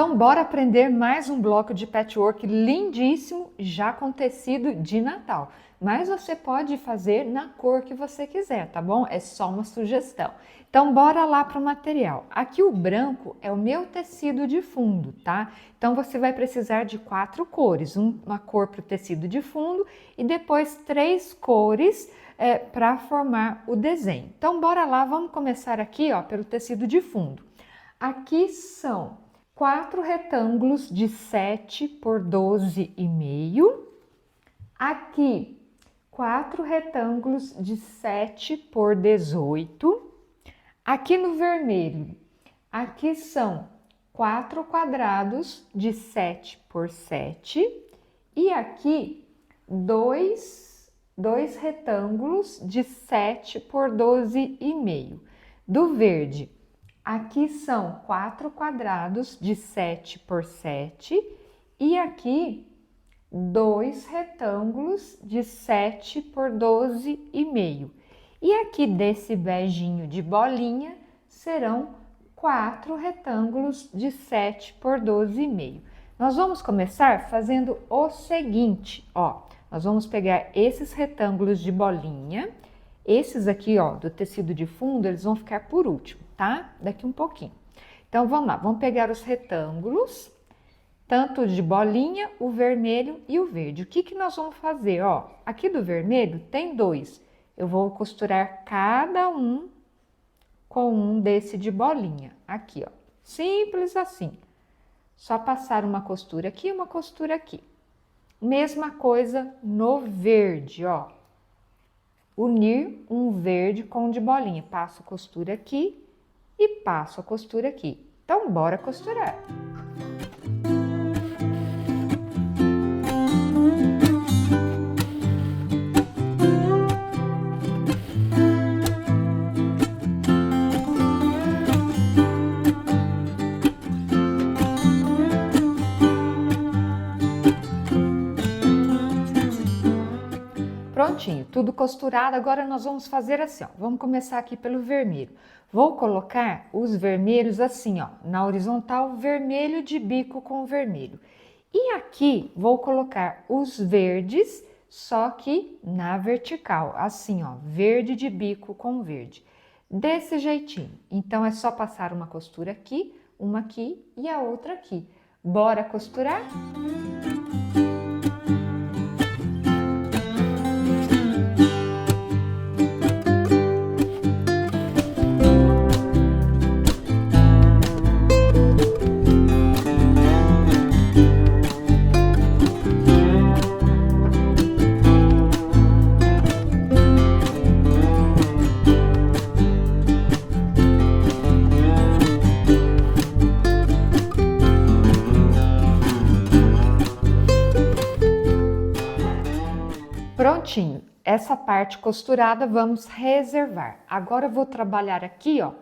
Então, bora aprender mais um bloco de patchwork lindíssimo, já com tecido de Natal. Mas você pode fazer na cor que você quiser, tá bom? É só uma sugestão. Então, bora lá para o material. Aqui o branco é o meu tecido de fundo, tá? Então, você vai precisar de 4 cores. Uma cor para o tecido de fundo e depois 3 cores para formar o desenho. Então, bora lá, vamos começar aqui, ó, pelo tecido de fundo. Aqui são 4 retângulos de 7 por 12,5. Aqui, 4 retângulos de 7 por 18. Aqui no vermelho, aqui são 4 quadrados de 7 por 7. E aqui, 2 retângulos de 7 por 12,5. Do verde, aqui são 4 quadrados de 7 por 7 e aqui 2 retângulos de 7 por 12,5. E aqui desse beijinho de bolinha serão 4 retângulos de 7 por 12,5. Nós vamos começar fazendo o seguinte, ó. Nós vamos pegar esses retângulos de bolinha, esses aqui, ó, do tecido de fundo, eles vão ficar por último, tá? Daqui um pouquinho. Então, vamos lá, vamos pegar os retângulos, tanto de bolinha, o vermelho e o verde. O que que nós vamos fazer, ó? Aqui do vermelho tem 2. Eu vou costurar cada um com um desse de bolinha, aqui, ó. Simples assim. Só passar uma costura aqui e uma costura aqui. Mesma coisa no verde, ó. Unir um verde com um de bolinha. Passo a costura aqui e passo a costura aqui. Então, bora costurar. Prontinho, tudo costurado. Agora nós vamos fazer assim, ó. Vamos começar aqui pelo vermelho. Vou colocar os vermelhos assim, ó, na horizontal, vermelho de bico com vermelho. E aqui vou colocar os verdes, só que na vertical, assim, ó, verde de bico com verde. Desse jeitinho. Então é só passar uma costura aqui, uma aqui e a outra aqui. Bora costurar? Prontinho, essa parte costurada vamos reservar. Agora eu vou trabalhar aqui, ó,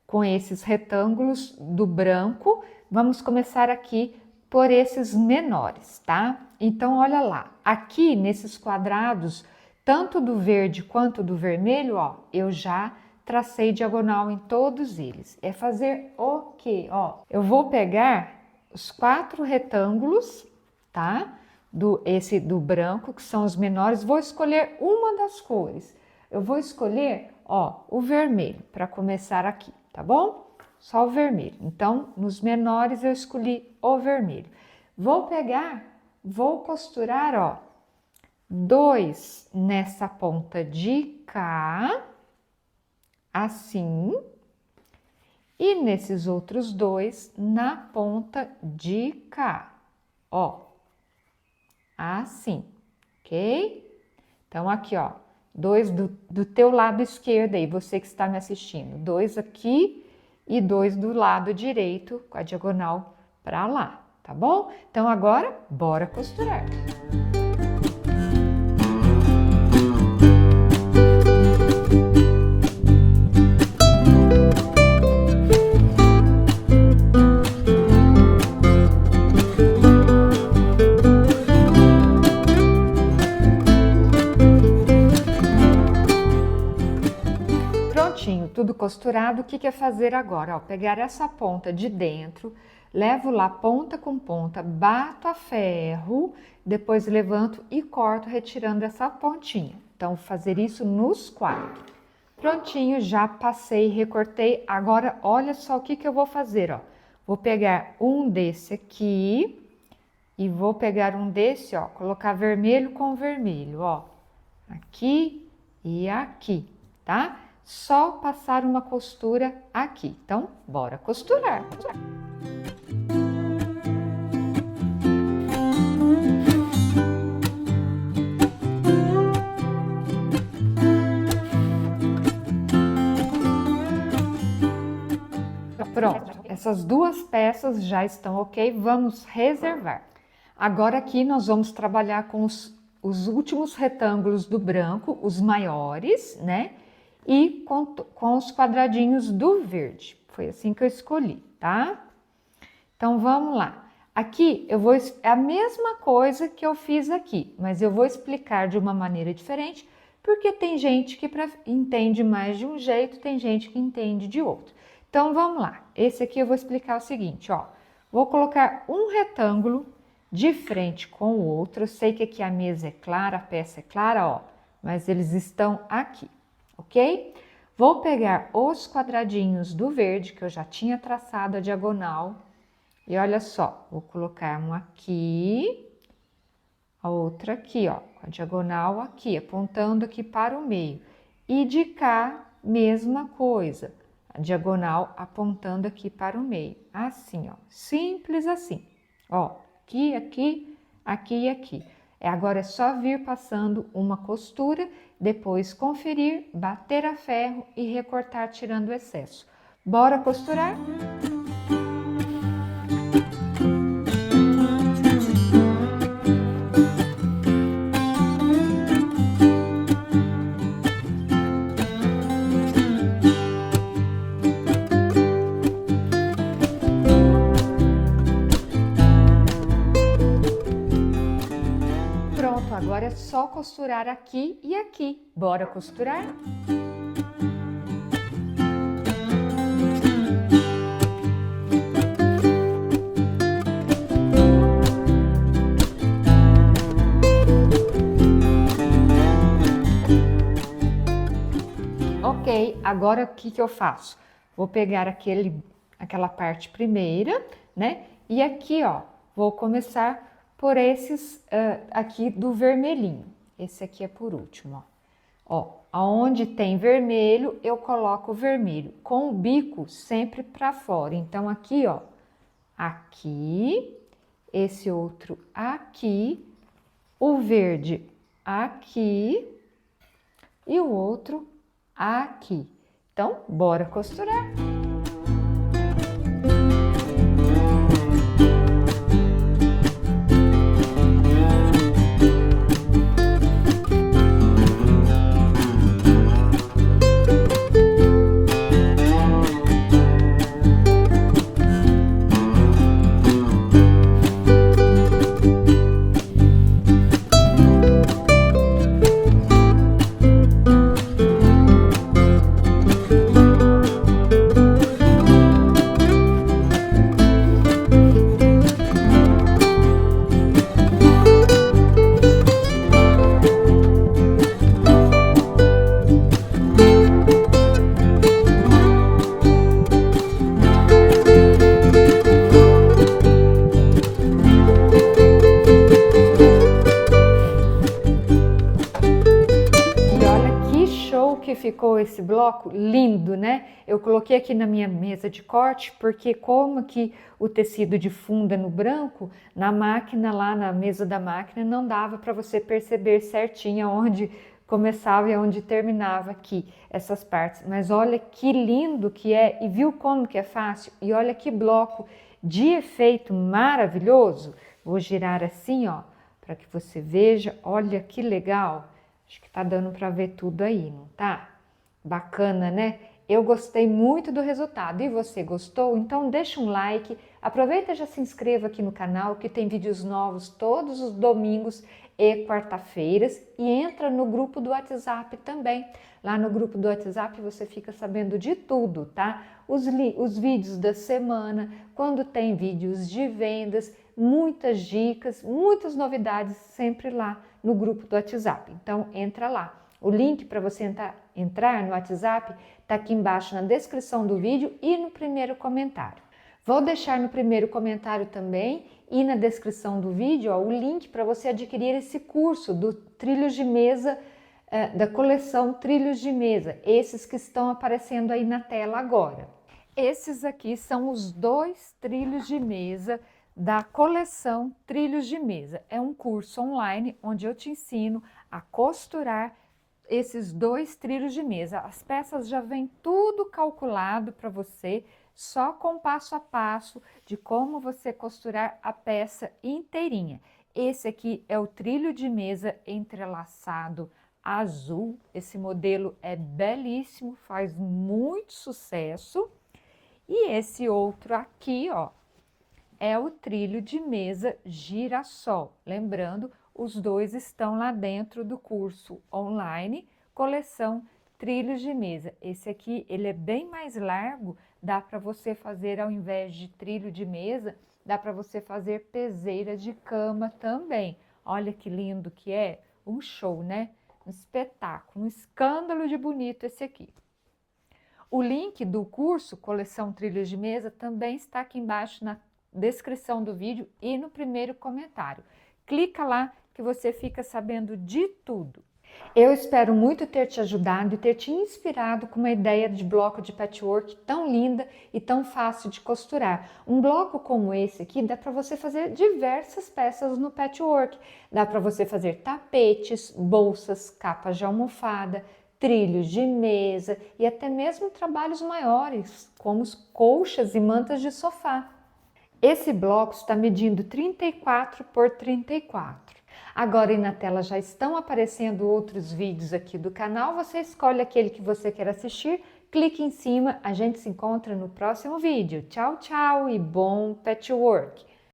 com esses retângulos do branco. Vamos começar aqui por esses menores, tá? Então, olha lá, aqui nesses quadrados, tanto do verde quanto do vermelho, ó, eu já tracei diagonal em todos eles. É fazer o quê? Ó, eu vou pegar os 4 retângulos, tá? Esse do branco, que são os menores, vou escolher uma das cores. Eu vou escolher, ó, o vermelho, para começar aqui, tá bom? Só o vermelho. Então, nos menores eu escolhi o vermelho. Vou pegar, vou costurar, ó, 2 nessa ponta de cá, assim, e nesses outros 2 na ponta de cá, ó. Assim, ok? Então, aqui, ó, 2 do teu lado esquerdo aí, você que está me assistindo. 2 aqui e 2 do lado direito, com a diagonal para lá, tá bom? Então, agora, bora costurar. Tudo costurado, o que é fazer agora? Ó, pegar essa ponta de dentro, levo lá ponta com ponta, bato a ferro, depois levanto e corto retirando essa pontinha. Então, vou fazer isso nos 4. Prontinho, já passei, recortei. Agora, olha só o que eu vou fazer, ó. Vou pegar um desse aqui e vou pegar um desse, ó, colocar vermelho com vermelho, ó. Aqui e aqui, tá? Só passar uma costura aqui. Então, bora costurar. Pronto, essas duas peças já estão ok, vamos reservar. Agora aqui nós vamos trabalhar com os últimos retângulos do branco, os maiores, né? E com os quadradinhos do verde. Foi assim que eu escolhi, tá? Então vamos lá. Aqui é a mesma coisa que eu fiz aqui, mas eu vou explicar de uma maneira diferente, porque tem gente que entende mais de um jeito, tem gente que entende de outro. Então, vamos lá. Esse aqui eu vou explicar o seguinte, ó. Vou colocar um retângulo de frente com o outro. Eu sei que aqui a mesa é clara, a peça é clara, ó. Mas eles estão aqui, ok? Vou pegar os quadradinhos do verde, que eu já tinha traçado a diagonal. E olha só, vou colocar um aqui, a outra aqui, ó. A diagonal aqui, apontando aqui para o meio. E de cá, mesma coisa. A diagonal apontando aqui para o meio, assim, ó, simples assim, ó, aqui, aqui, aqui e aqui. Agora é só vir passando uma costura, depois conferir, bater a ferro e recortar tirando o excesso. Bora costurar? Agora é só costurar aqui e aqui. Bora costurar? Ok, agora o que eu faço? Vou pegar aquela parte primeira, né? E aqui, ó, vou começar por esses aqui do vermelhinho. Esse aqui é por último, ó. Ó, aonde tem vermelho, eu coloco o vermelho, com o bico sempre para fora. Então, aqui, ó, aqui, esse outro aqui, o verde aqui e o outro aqui. Então, bora costurar. Ficou esse bloco lindo, né? Eu coloquei aqui na minha mesa de corte, porque como que o tecido de funda no branco, na máquina, lá na mesa da máquina, não dava para você perceber certinho onde começava e onde terminava aqui essas partes. Mas olha que lindo que é, e viu como que é fácil? E olha que bloco de efeito maravilhoso. Vou girar assim, ó, para que você veja. Olha que legal. Acho que tá dando para ver tudo aí, não tá? Bacana, né? Eu gostei muito do resultado e você gostou? Então deixa um like, aproveita e já se inscreva aqui no canal que tem vídeos novos todos os domingos e quarta-feiras e entra no grupo do WhatsApp também. Lá no grupo do WhatsApp você fica sabendo de tudo, tá? Os vídeos da semana, quando tem vídeos de vendas, muitas dicas, muitas novidades sempre lá no grupo do WhatsApp. Então entra lá. O link para você entrar no WhatsApp está aqui embaixo na descrição do vídeo e no primeiro comentário. Vou deixar no primeiro comentário também e na descrição do vídeo o link para você adquirir esse curso do Trilhos de Mesa, da coleção Trilhos de Mesa, esses que estão aparecendo aí na tela agora. Esses aqui são os 2 trilhos de mesa da coleção Trilhos de Mesa. É um curso online onde eu te ensino a costurar esses 2 trilhos de mesa. As peças já vem tudo calculado para você, só com passo a passo de como você costurar a peça inteirinha. Esse aqui é o trilho de mesa entrelaçado azul. Esse modelo é belíssimo, faz muito sucesso. E esse outro aqui, ó, é o trilho de mesa girassol. Lembrando, os 2 estão lá dentro do curso online, coleção Trilhos de Mesa. Esse aqui, ele é bem mais largo, dá para você fazer, ao invés de trilho de mesa, dá para você fazer peseira de cama também. Olha que lindo que é, um show, né? Um espetáculo, um escândalo de bonito esse aqui. O link do curso Coleção Trilhos de Mesa também está aqui embaixo na descrição do vídeo e no primeiro comentário. Clica lá que você fica sabendo de tudo. Eu espero muito ter te ajudado e ter te inspirado com uma ideia de bloco de patchwork tão linda e tão fácil de costurar. Um bloco como esse aqui dá para você fazer diversas peças no patchwork. Dá para você fazer tapetes, bolsas, capas de almofada, trilhos de mesa e até mesmo trabalhos maiores, como colchas e mantas de sofá. Esse bloco está medindo 34 por 34. Agora aí na tela já estão aparecendo outros vídeos aqui do canal, você escolhe aquele que você quer assistir, clique em cima, a gente se encontra no próximo vídeo. Tchau, tchau e bom patchwork!